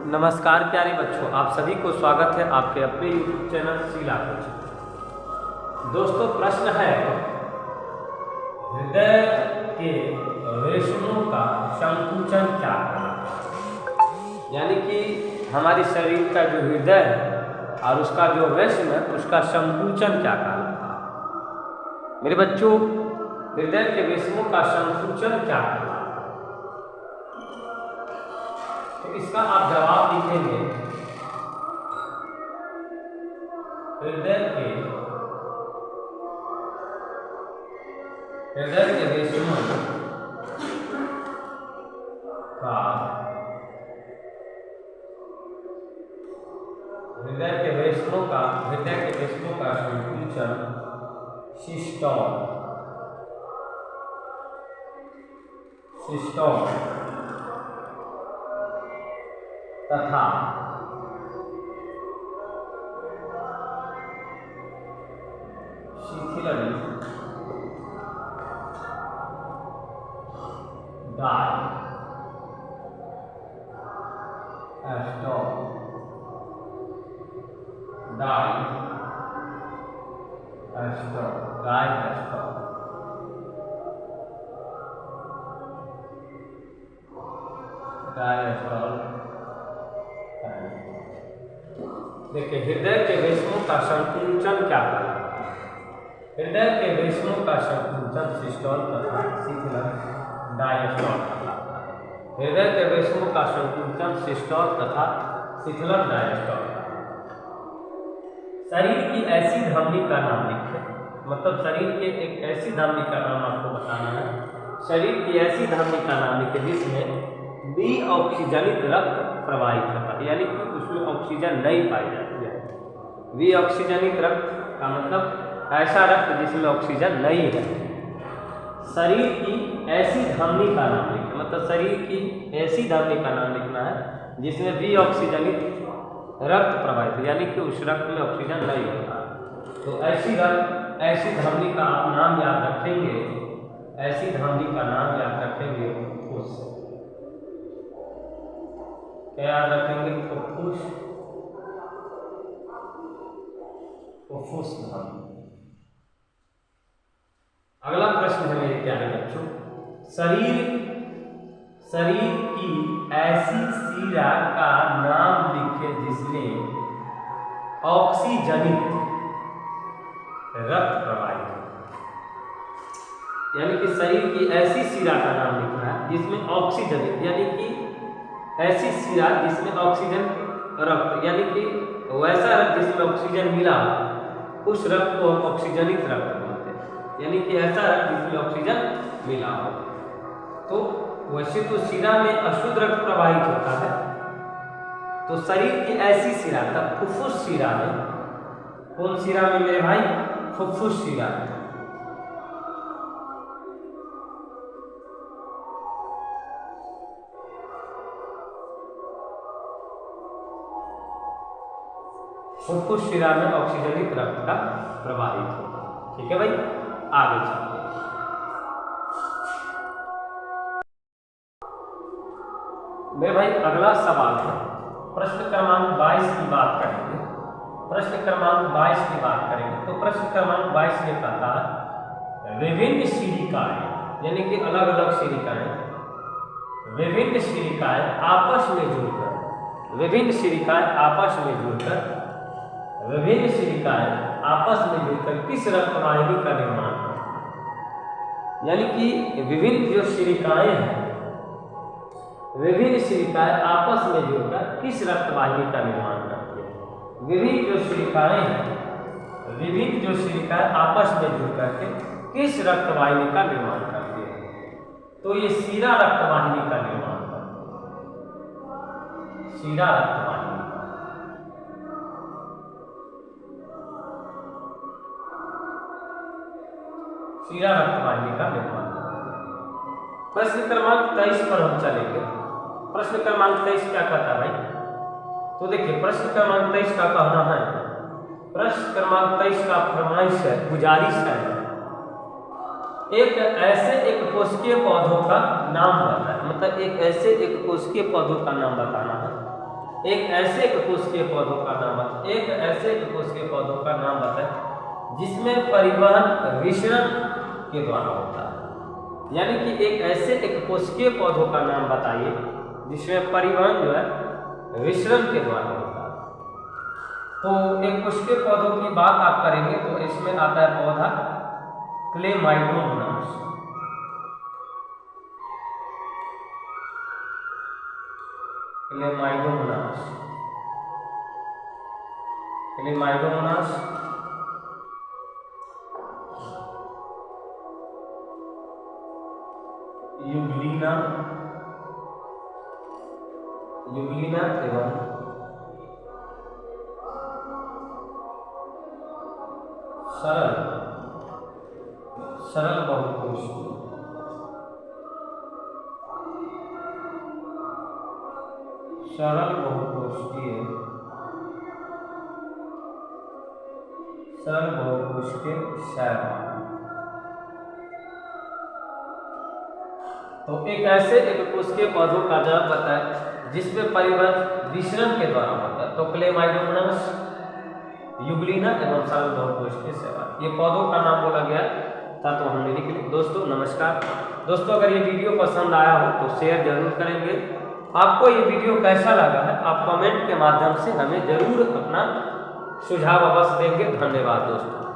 नमस्कार प्यारे बच्चों, आप सभी को स्वागत है आपके अपने YouTube चैनल शीला कोचिंग। दोस्तों, प्रश्न है हृदय के रेशमों का संकुचन क्या कहलाता है। यानी कि हमारे शरीर का जो हृदय है और उसका जो रेशम है उसका संकुचन क्या कहलाता है। मेरे बच्चों, हृदय के रेशमों का संकुचन क्या कहलाता है? तो इसका आप जवाब लिखेंगे हृदय के रेशमों का हृदय के रेशमों का संकुचन सिस्टम तथा शिथिलन डायस्टॉल। देखिए, हृदय के रेशमों का संकुचन क्या कहलाता है? हृदय के रेशमों का संकुचन सिस्टोल तथा शिथिलन डायस्टॉल कहलाता है। हृदय के रेशमों का संकुचन सिस्टोल तथा शिथिलन डायस्टॉल। शरीर की ऐसी धमनी का नाम लिखें। मतलब शरीर के एक ऐसी धमनी का नाम आपको बताना है। शरीर की ऐसी धमनी का नाम लिखें जिसमें विऑक्सीजनित रक्त प्रवाहित होता है, यानी कि उसमें ऑक्सीजन नहीं पाई जाती है। विऑक्सीजनित रक्त का मतलब ऐसा रक्त जिसमें ऑक्सीजन नहीं है। शरीर की ऐसी धमनी का नाम लिखें। मतलब शरीर की ऐसी धमनी का नाम लिखना है जिसमें विऑक्सीजनित रक्त प्रवाहित है, यानी कि उस रक्त में ऑक्सीजन नहीं होता। तो ऐसी धमनी का आप नाम याद रखेंगे। ऐसी धमनी का नाम याद रखेंगे फुफ्फुस। क्या याद रखेंगे? फुफ्फुस धमनी। अगला प्रश्न है मेरे प्यारे बच्चों, शरीर की ऐसी शिरा का नाम लिखे जिसमें ऑक्सीजनित रक्त प्रवाहित हो। यानी कि शरीर की ऐसी शिरा का नाम लिखना है जिसमें ऑक्सीजनित, यानी कि ऐसी शिरा जिसमें ऑक्सीजन रक्त, यानी कि वैसा रक्त जिसमें ऑक्सीजन मिला हो, उस रक्त को ऑक्सीजनित रक्त बोलते हैं। यानी कि ऐसा रक्त जिसमें ऑक्सीजन मिला हो। तो वैसे तो शिरा में अशुद्ध रक्त प्रवाहित होता है, तो शरीर की ऐसी शिरा तब फुफ्फुस शिरा में, कौन शिरा में मेरे भाई? फुफ्फुस शिरा में। फुफ्फुस शिरा में ऑक्सीजनित रक्त का प्रवाहित होगा। ठीक है भाई, आगे चलते हैं। मेरे भाई, अगला सवाल है प्रश्न क्रमांक 22 की बात करेंगे। प्रश्न क्रमांक 22 की बात करेंगे तो प्रश्न क्रमांक 22 ये कहता है विभिन्न शिरिकाएं, यानी कि अलग अलग शिरिकाएं, विभिन्न शिरिकाएं आपस में जुड़कर किस रक्तवाहिनी का निर्माण करती है। यानी कि विभिन्न जो शिरिकाएं हैं, विभिन्न शिरिकाएं आपस में जुड़कर किस रक्तवाहिनी का निर्माण करती है। विभिन्न जो शिरिकाएं आपस में जुड़कर के किस रक्तवाहिनी का निर्माण करती है। तो ये शिरा रक्तवाहिनी का निर्माण करती है। शिरा रक्तवाहिनी का निर्माण करती है। प्रश्न क्रमांक 23 पर हम चलेंगे। प्रश्न क्रमांक 23 क्या कहता है भाई? तो देखिए, प्रश्न क्रमांक 23 का कहना है, प्रश्न क्रमांक 23 का फरमाइश है, गुजारिश है, एक ऐसे एक कोशिकीय पौधों का नाम बताए, मतलब एक ऐसे एक कोशिकीय पौधों का नाम बताना है। एक ऐसे एक कोशिकीय पौधों का नाम बताए, एक ऐसे एक कोशिकीय पौधों का नाम बताए जिसमें परिवहन विसरण के द्वारा होता है। यानी कि एक ऐसे एक कोशिकीय पौधों का नाम बताइए जिसमें परिवहन जो है विसरण के द्वारा होता है। तो एक कोशिकीय पौधों की बात आप करेंगे तो इसमें आता है पौधा Chlamydomonas. Chlamydomonas, Chlamydomonas, Euglena, Euglena एवं सरल सरल बहुकोषीय, सरल बहुकोषीय, सरल बहुकोषीय शैवाल। तो एक ऐसे एक कोशिकीय पौधों का नाम बताए जिसमें परिवहन विसरण के द्वारा होता है। तो क्लेमाइडोमोनास, यूग्लिना एवं सरल बहुकोषीय शैवाल, ये पौधों का नाम बोला गया था। तो हमने लिख लिया। दोस्तों नमस्कार। दोस्तों अगर ये वीडियो पसंद आया हो तो शेयर जरूर करेंगे। आपको ये वीडियो कैसा लगा है आप कमेंट के माध्यम से हमें जरूर अपना सुझाव अवश्य देंगे। धन्यवाद दोस्तों।